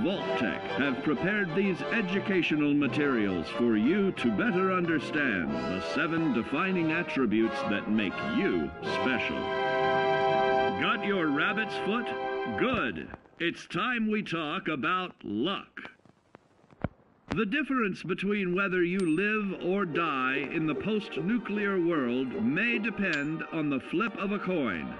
Vault-Tec have prepared these educational materials for you to better understand the 7 defining attributes that make you special. Got your rabbit's foot? Good. It's time we talk about luck. The difference between whether you live or die in the post-nuclear world may depend on the flip of a coin.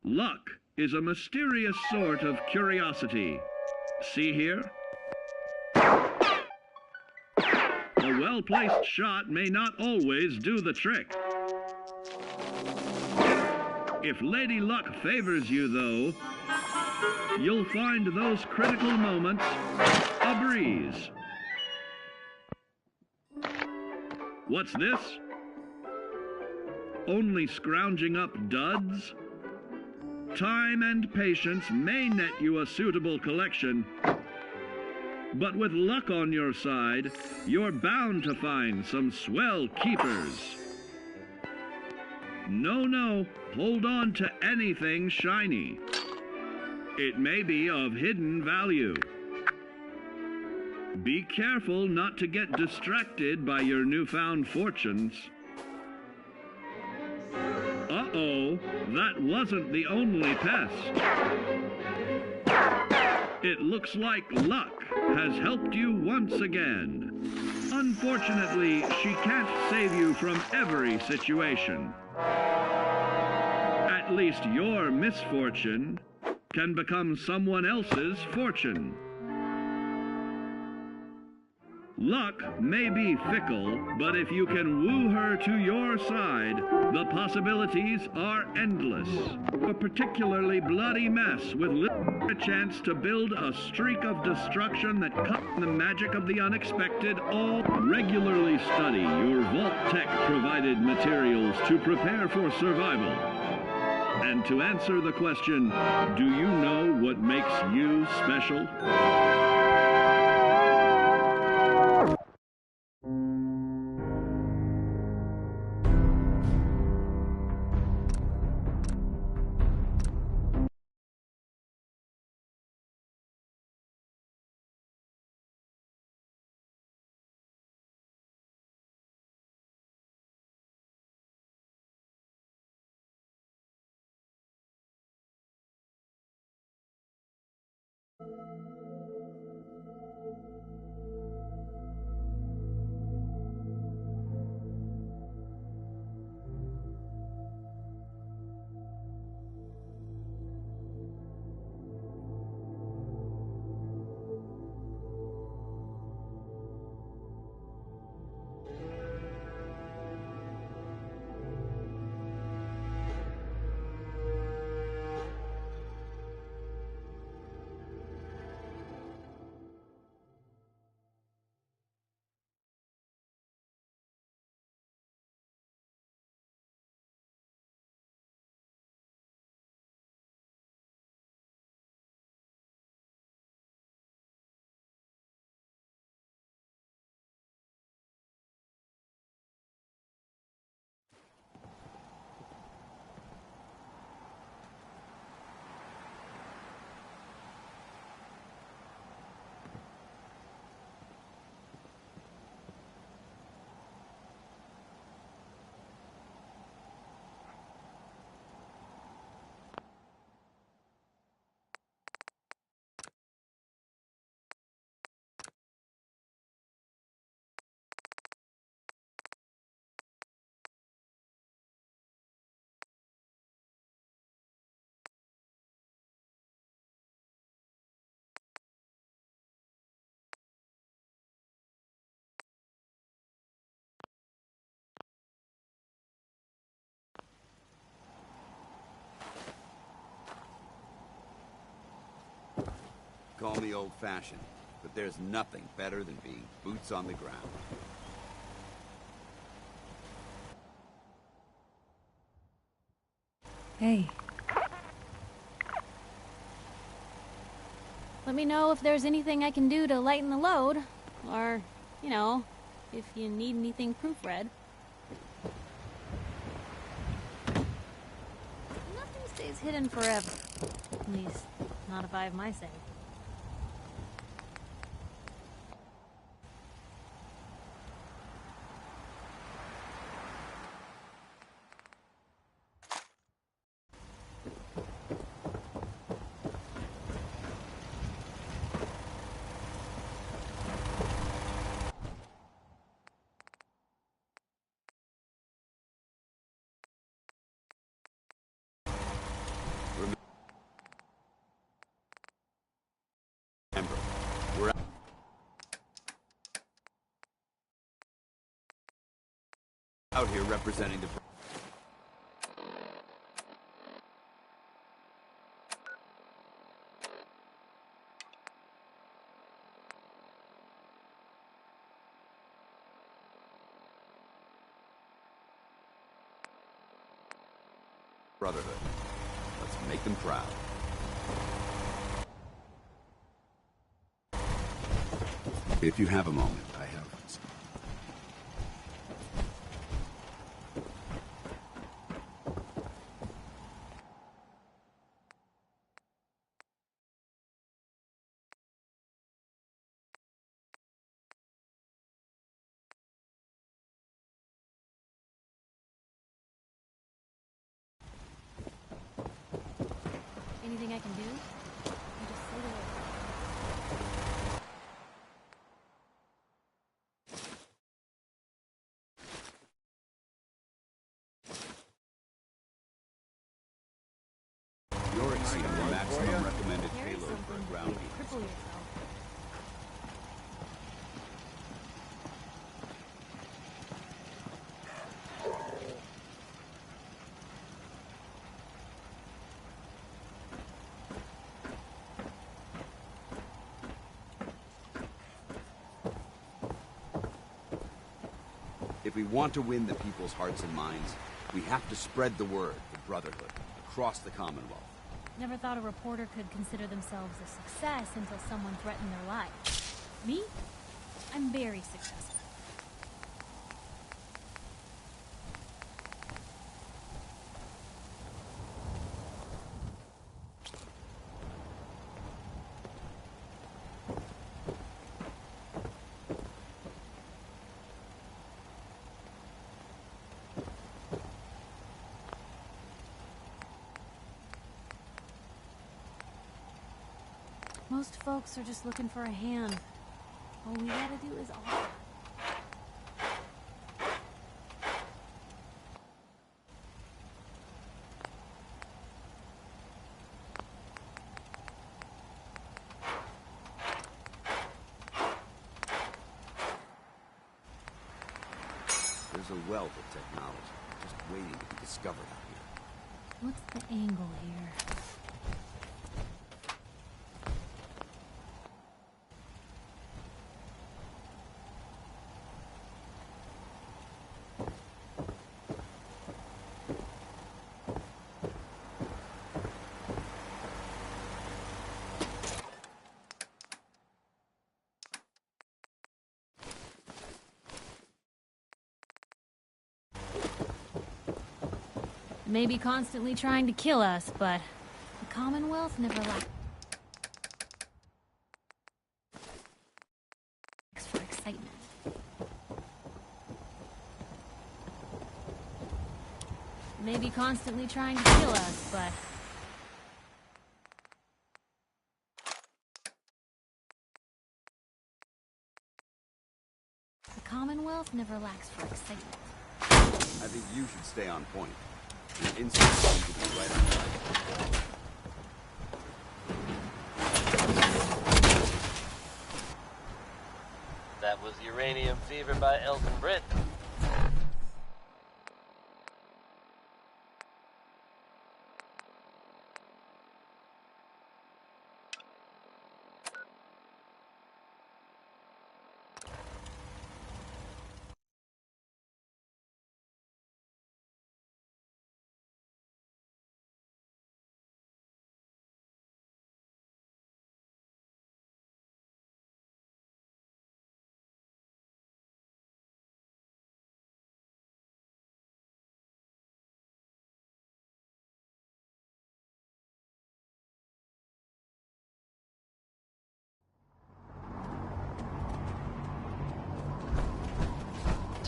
Luck is a mysterious sort of curiosity. See here? A well-placed shot may not always do the trick. If Lady Luck favors you, though, you'll find those critical moments a breeze. What's this? Only scrounging up duds? Time and patience may net you a suitable collection, but with luck on your side, you're bound to find some swell keepers. No, hold on to anything shiny. It may be of hidden value. Be careful not to get distracted by your newfound fortunes. Uh-oh, that wasn't the only pest. It looks like luck has helped you once again. Unfortunately, she can't save you from every situation. At least your misfortune can become someone else's fortune. Luck may be fickle, but if you can woo her to your side, the possibilities are endless. A particularly bloody mess with a chance to build a streak of destruction that cuts the magic of the unexpected. All regularly study your Vault-Tec provided materials to prepare for survival. And to answer the question, do you know what makes you special? Call me old-fashioned, but there's nothing better than being boots on the ground. Hey. Let me know if there's anything I can do to lighten the load. Or, you know, if you need anything proofread. Nothing stays hidden forever. At least, not if I have my say. Remember, we're out here representing the Brotherhood. Let's make them proud. If you have a moment, I have... Anything I can do? You just float away. You're exceeding the maximum recommended Carry payload for a something ground to vehicle. cripple yourself. If we want to win the people's hearts and minds, we have to spread the word, the Brotherhood, across the Commonwealth. Never thought a reporter could consider themselves a success until someone threatened their life. Me? I'm very successful. Most folks are just looking for a hand. All we gotta do is offer. There's a wealth of technology just waiting to be discovered out here. What's the angle here? Maybe constantly trying to kill us, but the Commonwealth never lacks for excitement. Maybe constantly trying to kill us, but the Commonwealth never lacks for excitement. I think you should stay on point. Your instincts seem to be right on target. That was Uranium Fever by Elton Britt.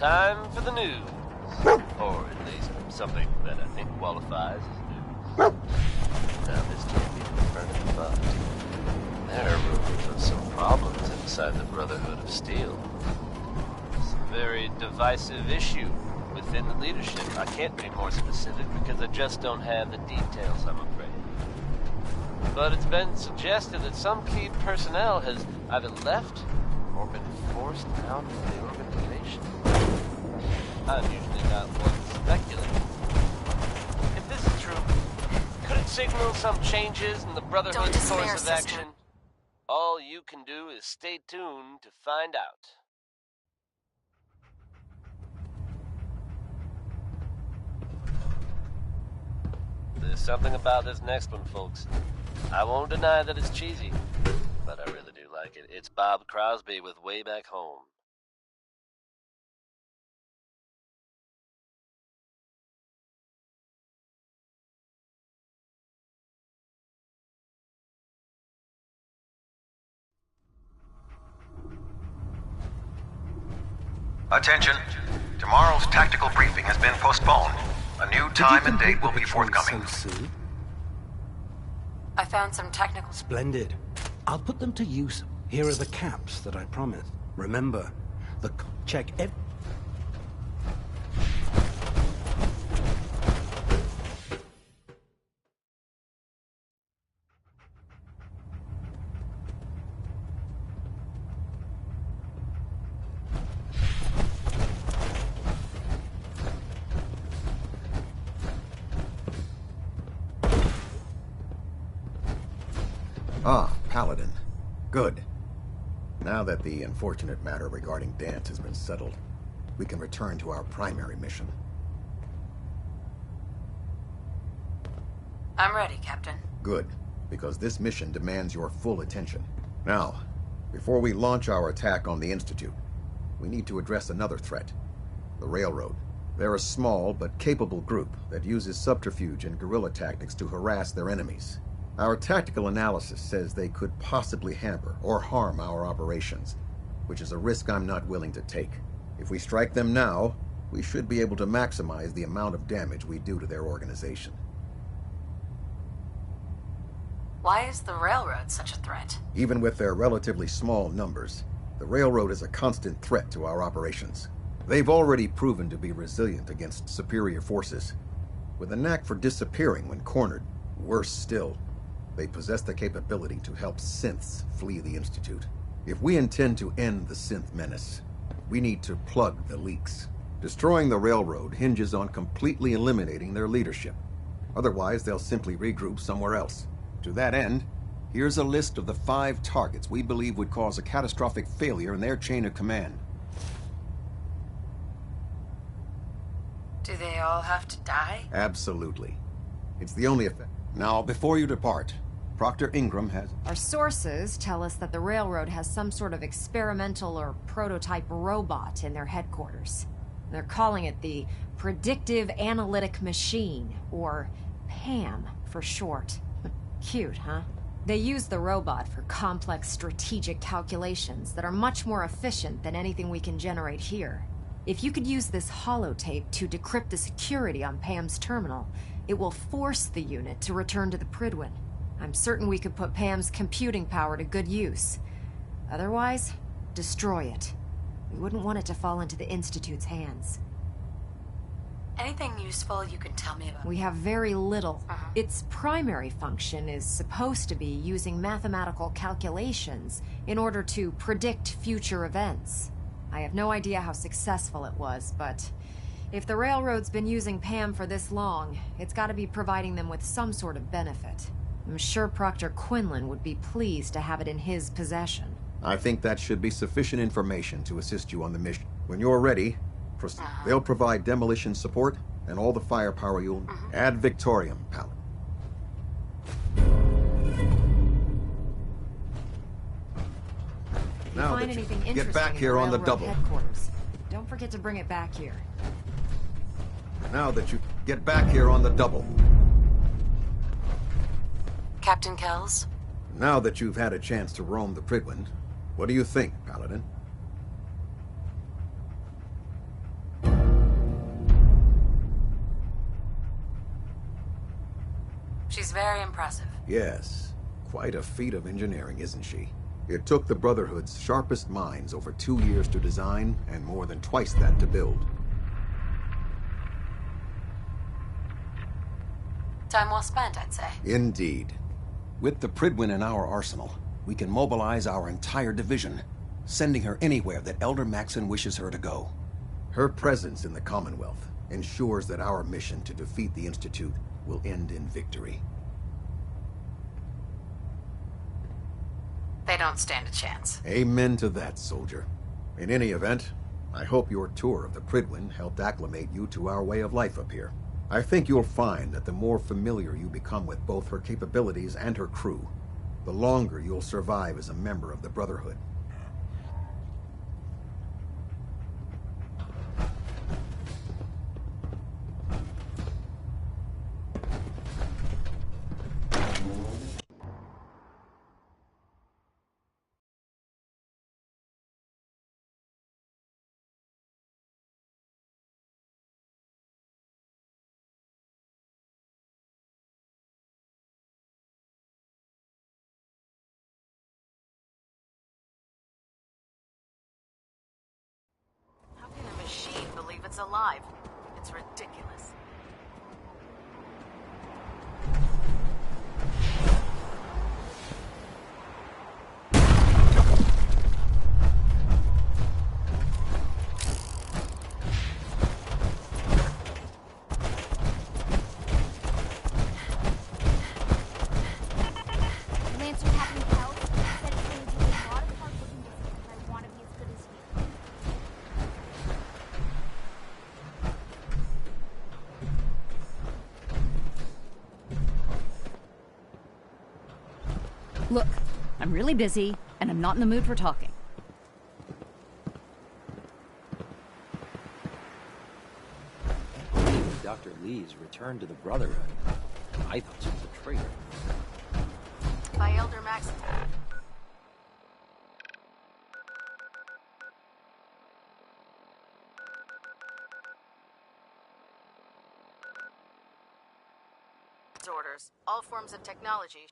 time for the news. Or at least something that I think qualifies as news. Now, this can't be confirmed, but there are rumors of some problems inside the Brotherhood of Steel. It's a very divisive issue within the leadership. I can't be more specific because I just don't have the details, I'm afraid. But it's been suggested that some key personnel has either left or been forced out of the organization. I'm usually not one to speculate. If this is true, could it signal some changes in the Brotherhood's course of action? All you can do is stay tuned to find out. There's something about this next one, folks. I won't deny that it's cheesy, but I really do like it. It's Bob Crosby with Way Back Home. Attention. Tomorrow's tactical briefing has been postponed. A new time and date will be forthcoming. So soon? I found some technical... Splendid. I'll put them to use. Here are the caps that I promised. Remember, check every... Ah, Paladin. Good. Now that the unfortunate matter regarding Dance has been settled, we can return to our primary mission. I'm ready, Captain. Good, because this mission demands your full attention. Now, before we launch our attack on the Institute, we need to address another threat. The Railroad. They're a small but capable group that uses subterfuge and guerrilla tactics to harass their enemies. Our tactical analysis says they could possibly hamper or harm our operations, which is a risk I'm not willing to take. If we strike them now, we should be able to maximize the amount of damage we do to their organization. Why is the Railroad such a threat? Even with their relatively small numbers, the Railroad is a constant threat to our operations. They've already proven to be resilient against superior forces, with a knack for disappearing when cornered. Worse still, they possess the capability to help synths flee the Institute. If we intend to end the synth menace, we need to plug the leaks. Destroying the Railroad hinges on completely eliminating their leadership. Otherwise, they'll simply regroup somewhere else. To that end, here's a list of the 5 targets we believe would cause a catastrophic failure in their chain of command. Do they all have to die? Absolutely. It's the only effect. Now, before you depart, Proctor Ingram has... Our sources tell us that the Railroad has some sort of experimental or prototype robot in their headquarters. They're calling it the Predictive Analytic Machine, or PAM for short. Cute, huh? They use the robot for complex strategic calculations that are much more efficient than anything we can generate here. If you could use this holotape to decrypt the security on PAM's terminal, it will force the unit to return to the Prydwen. I'm certain we could put PAM's computing power to good use. Otherwise, destroy it. We wouldn't want it to fall into the Institute's hands. Anything useful you can tell me about? We have very little. Its primary function is supposed to be using mathematical calculations in order to predict future events. I have no idea how successful it was, but if the Railroad's been using PAM for this long, it's got to be providing them with some sort of benefit. I'm sure Proctor Quinlan would be pleased to have it in his possession. I think that should be sufficient information to assist you on the mission. When you're ready, proceed. They'll provide demolition support and all the firepower you'll... Ad Victoriam, Paladin. Now Find that anything you get interesting back in here on the Railroad double. headquarters. Don't forget to bring it back here. Now that you get back here on the double. Captain Kells? Now that you've had a chance to roam the Prydwen, what do you think, Paladin? impressive. Yes. Quite a feat of engineering, isn't she? It took the Brotherhood's sharpest minds over 2 years to design, and more than twice that to build. Time well spent, I'd say. Indeed. With the Prydwen in our arsenal, we can mobilize our entire division, sending her anywhere that Elder Maxson wishes her to go. Her presence in the Commonwealth ensures that our mission to defeat the Institute will end in victory. They don't stand a chance. Amen to that, soldier. In any event, I hope your tour of the Prydwen helped acclimate you to our way of life up here. I think you'll find that the more familiar you become with both her capabilities and her crew, the longer you'll survive as a member of the Brotherhood. How can a machine believe it's alive? It's ridiculous. Lancer having help. Said it's going to do a lot of hard work if I want to be as good as you. Look, I'm really busy, and I'm not in the mood for talking. Dr. Lee's return to the Brotherhood. I thought she was a traitor. By Elder Maxson. Orders. All forms of technology.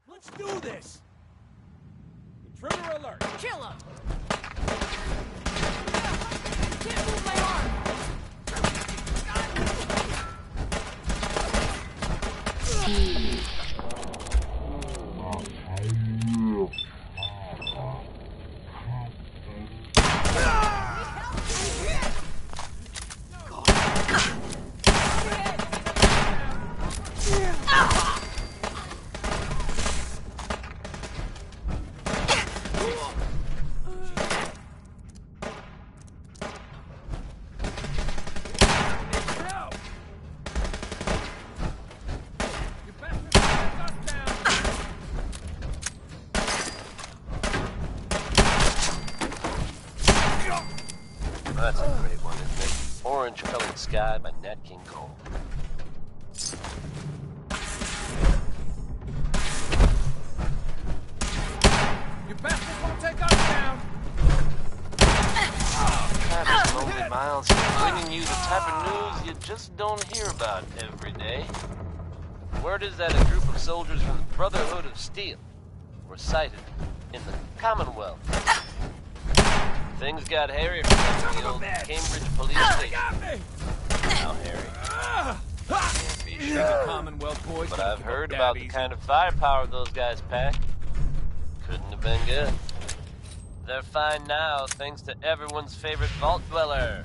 Let's do this! Intruder alert! Kill him! Can't move my arm! That's a great one, isn't it? Orange-Colored Sky by Nat King Cole. You bastards won't take us down! Travis Lonely Miles bringing you the type of news you just don't hear about every day. Word is that a group of soldiers from the Brotherhood of Steel were sighted in the Commonwealth. Things got hairy from the old Cambridge police station. Now, Harry. Can't be sure. Commonwealth boys. But I've heard about the kind of firepower those guys pack. Couldn't have been good. They're fine now, thanks to everyone's favorite vault dweller,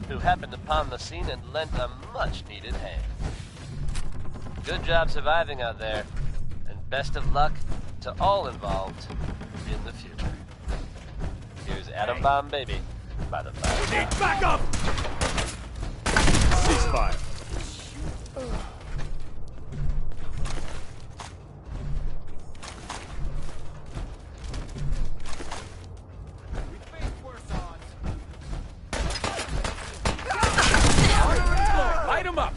who happened upon the scene and lent a much-needed hand. Good job surviving out there, and best of luck to all involved in the future. Here's Atom Bomb Baby by the fire. Need backup! Ceasefire. Light him up!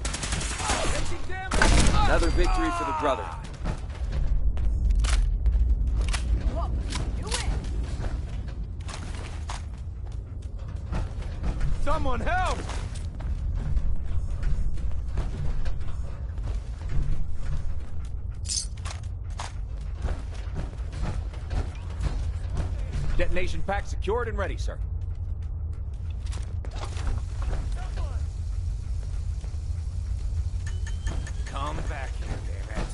Another victory for the brother. Someone help! Detonation pack secured and ready, sir. Come back here, damn it.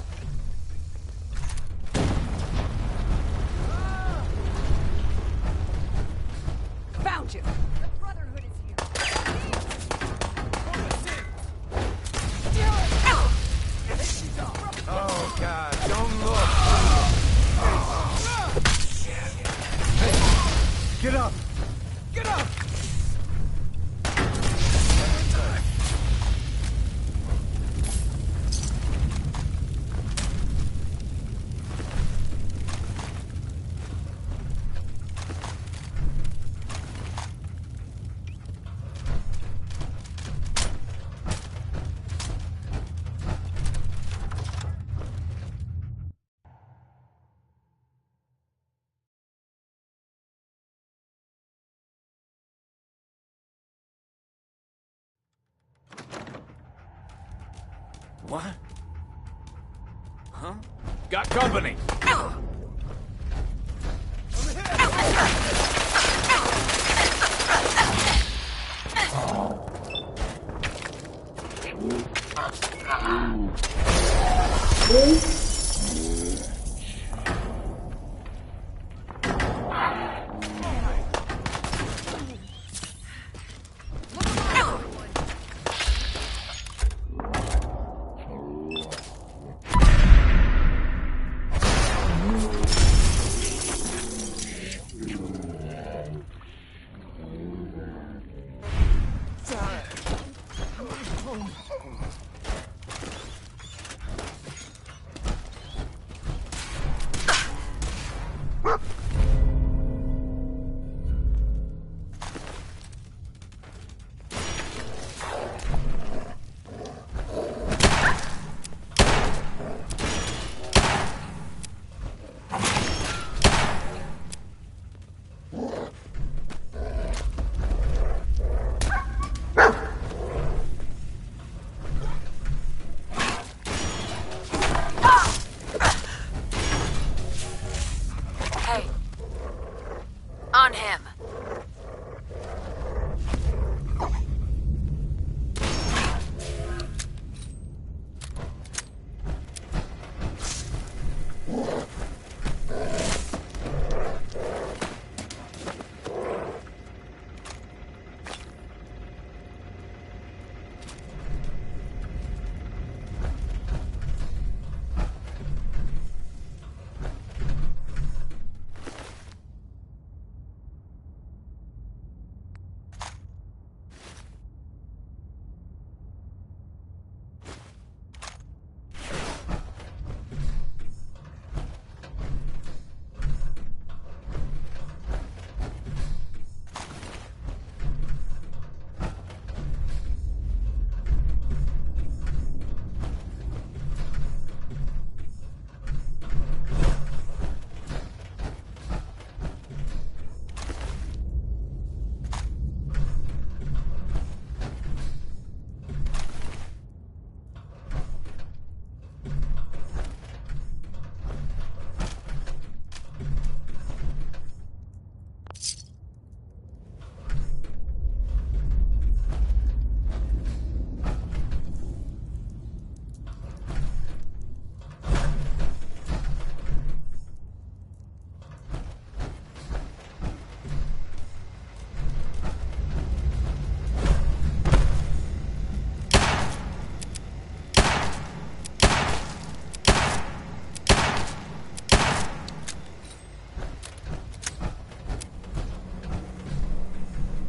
Found you! The Brotherhood is here. Oh, God, don't look! Get up! Get up! What? Huh? Got company!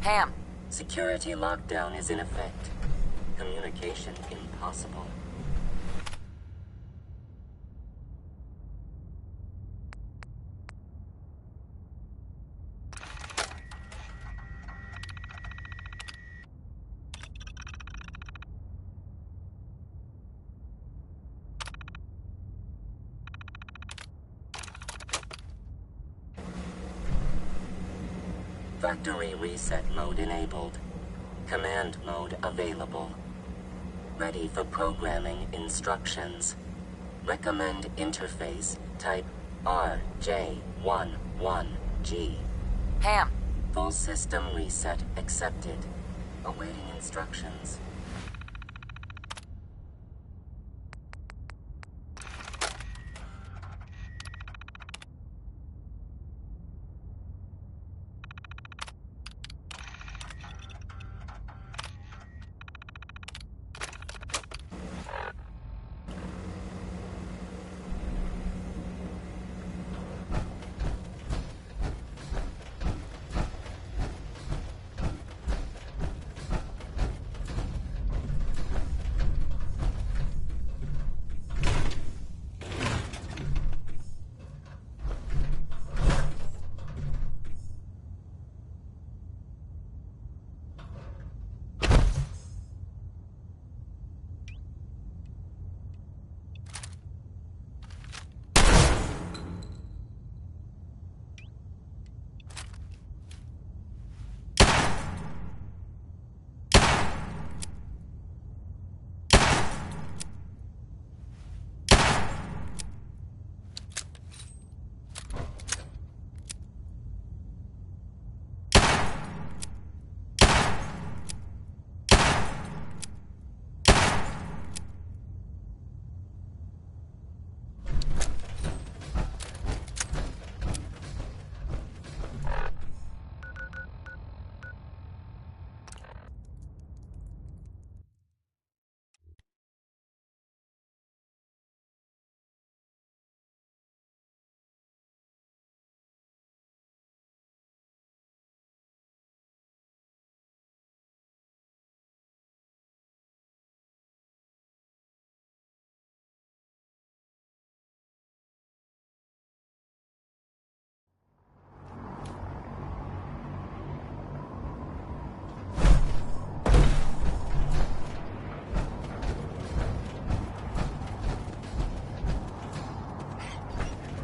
Ham. Security lockdown is in effect. Communication impossible. Factory reset mode enabled. Command mode available. Ready for programming instructions. Recommend interface type RJ11G. Ham. Full system reset accepted. Awaiting instructions.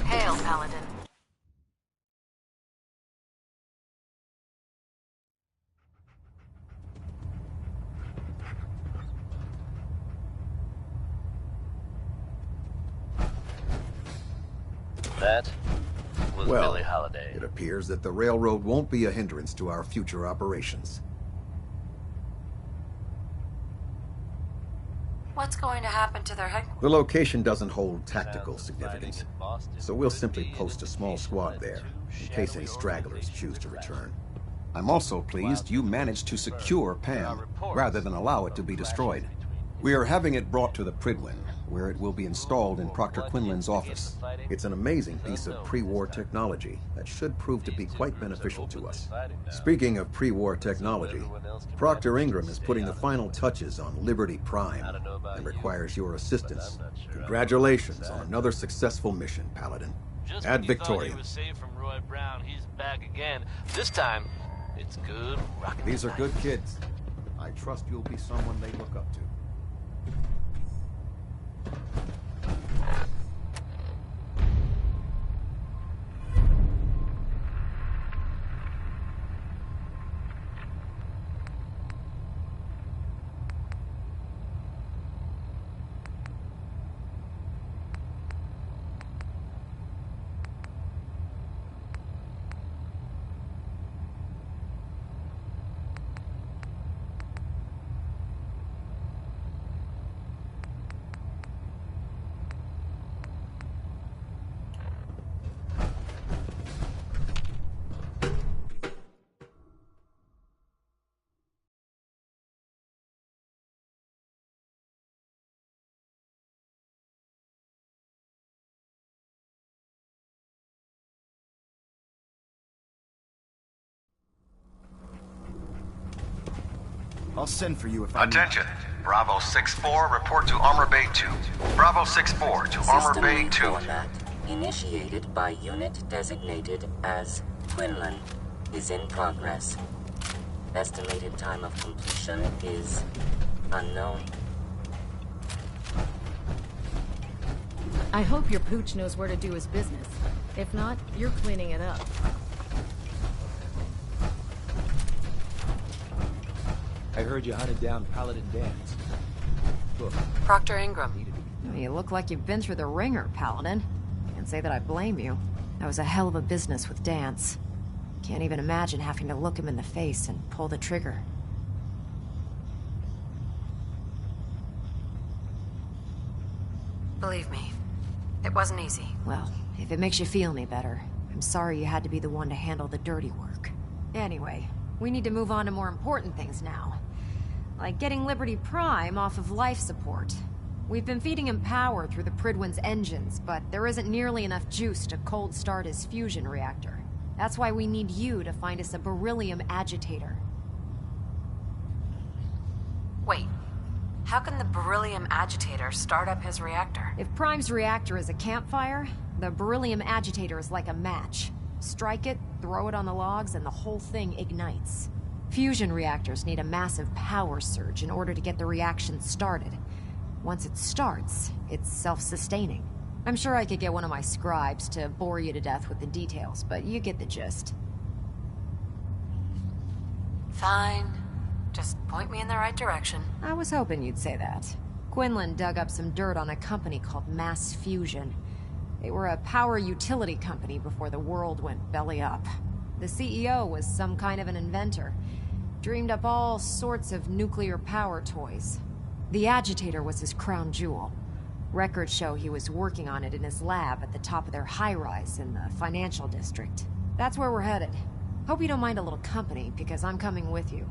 Hail, Paladin. That was Well, Billie Holiday. it appears that the railroad won't be a hindrance to our future operations. What's going to happen to their headquarters? The location doesn't hold tactical significance, so we'll simply post a small squad there, in case any stragglers choose to return. I'm also pleased you managed to secure Pam, rather than allow it to be destroyed. We are having it brought to the Prydwen, where it will be installed in Proctor Quinlan's office. It's an amazing piece of pre-war technology that should prove to be quite beneficial to us. Speaking of pre-war technology, Proctor Ingram is putting the final touches on Liberty Prime and requires your assistance. Congratulations on another successful mission, Paladin. Ad Victoriam. He was saved from Roy Brown. He's back again. This time, it's good rocket. These are good kids. I trust you'll be someone they look up to. I'll send for you if I need. Attention. Bravo 6-4, report to Armor Bay 2. Bravo 6-4 to Armor Bay 2. Format initiated by unit designated as Quinlan is in progress. Estimated time of completion is unknown. I hope your pooch knows where to do his business. If not, you're cleaning it up. I heard you hunted down Paladin Dance. Look. Proctor Ingram. You look like you've been through the ringer, Paladin. Can't say that I blame you. That was a hell of a business with Dance. Can't even imagine having to look him in the face and pull the trigger. Believe me, it wasn't easy. Well, if it makes you feel any better, I'm sorry you had to be the one to handle the dirty work. Anyway, we need to move on to more important things now. Like getting Liberty Prime off of life support. We've been feeding him power through the Prydwen's engines, but there isn't nearly enough juice to cold start his fusion reactor. That's why we need you to find us a beryllium agitator. Wait, how can the beryllium agitator start up his reactor? If Prime's reactor is a campfire, the beryllium agitator is like a match. Strike it, throw it on the logs, and the whole thing ignites. Fusion reactors need a massive power surge in order to get the reaction started. Once it starts, it's self-sustaining. I'm sure I could get one of my scribes to bore you to death with the details, but you get the gist. Fine. Just point me in the right direction. I was hoping you'd say that. Quinlan dug up some dirt on a company called Mass Fusion. They were a power utility company before the world went belly up. The CEO was some kind of an inventor. Dreamed up all sorts of nuclear power toys. The agitator was his crown jewel. Records show he was working on it in his lab at the top of their high-rise in the financial district. That's where we're headed. Hope you don't mind a little company, because I'm coming with you.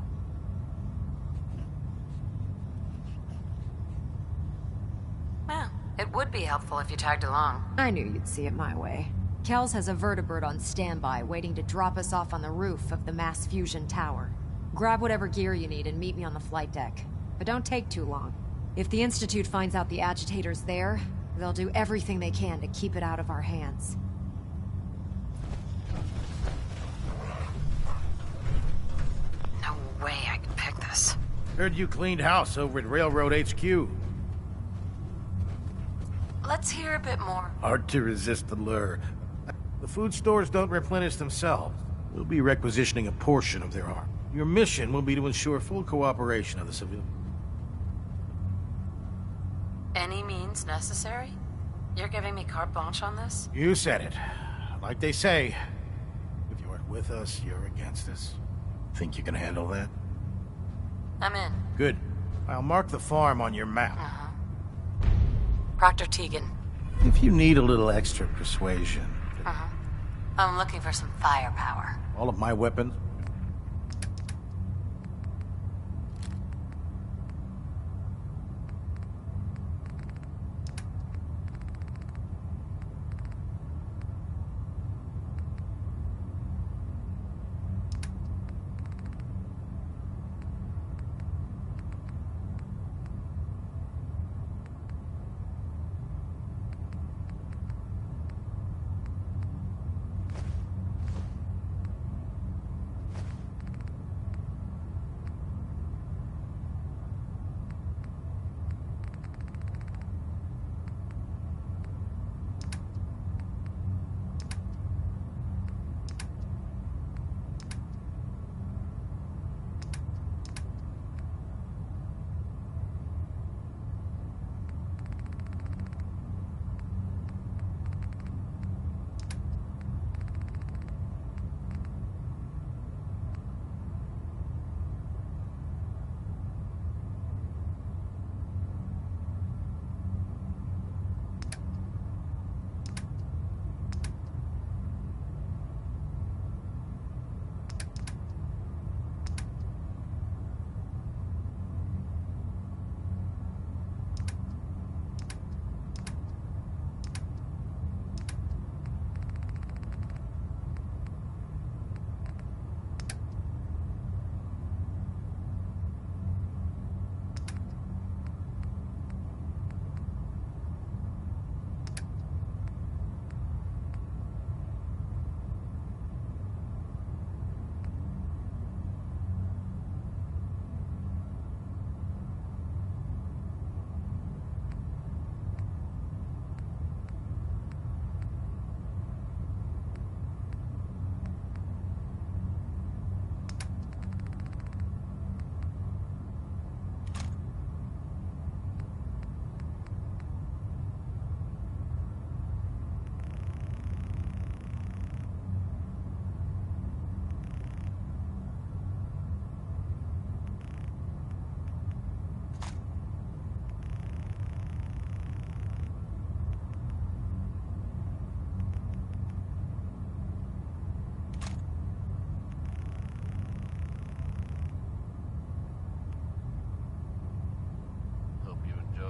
Well, it would be helpful if you tagged along. I knew you'd see it my way. Kells has a vertibird on standby, waiting to drop us off on the roof of the Mass Fusion Tower. Grab whatever gear you need and meet me on the flight deck. But don't take too long. If the Institute finds out the agitator's there, they'll do everything they can to keep it out of our hands. No way I can pick this. Heard you cleaned house over at Railroad HQ. Let's hear a bit more. Hard to resist the lure. The food stores don't replenish themselves. We'll be requisitioning a portion of their arm. Your mission will be to ensure full cooperation of the civilians. Any means necessary? You're giving me carte blanche on this? You said it. Like they say, if you aren't with us, you're against us. Think you can handle that? I'm in. Good. I'll mark the farm on your map. Proctor Tegan. If you need a little extra persuasion. I'm looking for some firepower. All of my weapons.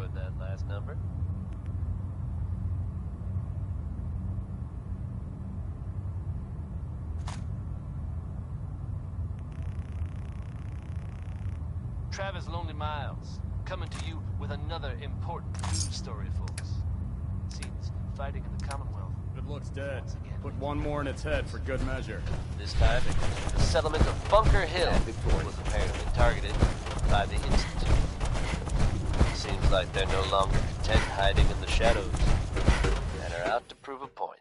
enjoyed that last number. Travis Lonely Miles, coming to you with another important news story, folks. It seems fighting in the Commonwealth. Good looks dead. Put one more in its head for good measure. This time, the settlement of Bunker Hill was apparently targeted by the Institute. Seems like they're no longer content hiding in the shadows and are out to prove a point.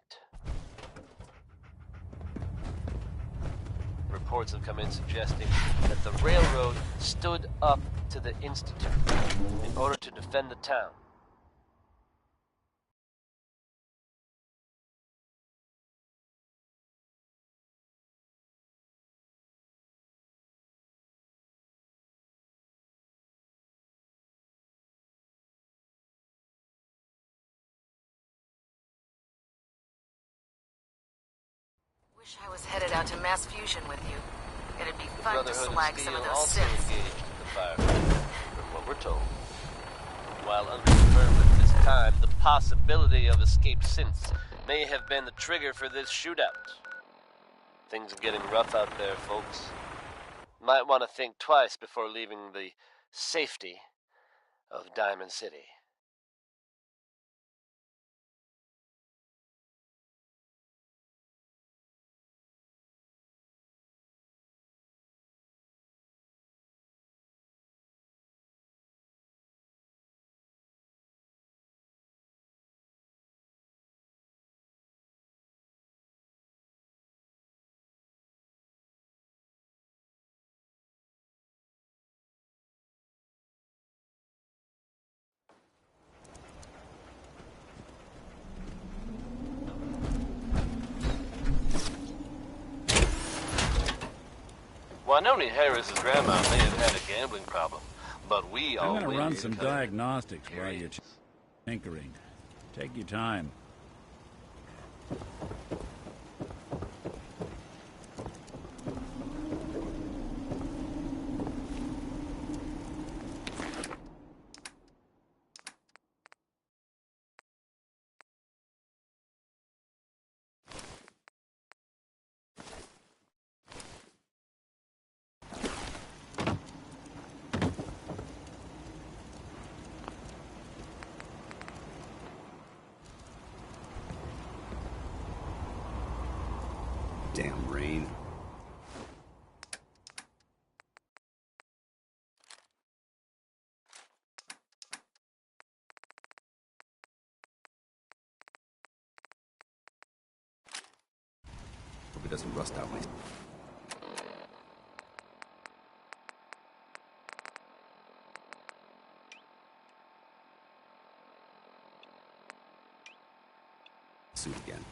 Reports have come in suggesting that the railroad stood up to the Institute in order to defend the town. Wish I was headed out to mass fusion with you. It'd be The fun to Brotherhood slag of some Steel of those also Siths. engaged in the firefight, from what we're told. While unconfirmed at this time, the possibility of escaped synths may have been the trigger for this shootout. Things are getting rough out there, folks. Might want to think twice before leaving the safety of Diamond City. Wynoni Harris's grandma may have had a gambling problem, but we all I'm going to win run here some together. diagnostics while you're tinkering. Take your time. Damn rain. Hope it doesn't rust out my... suit again.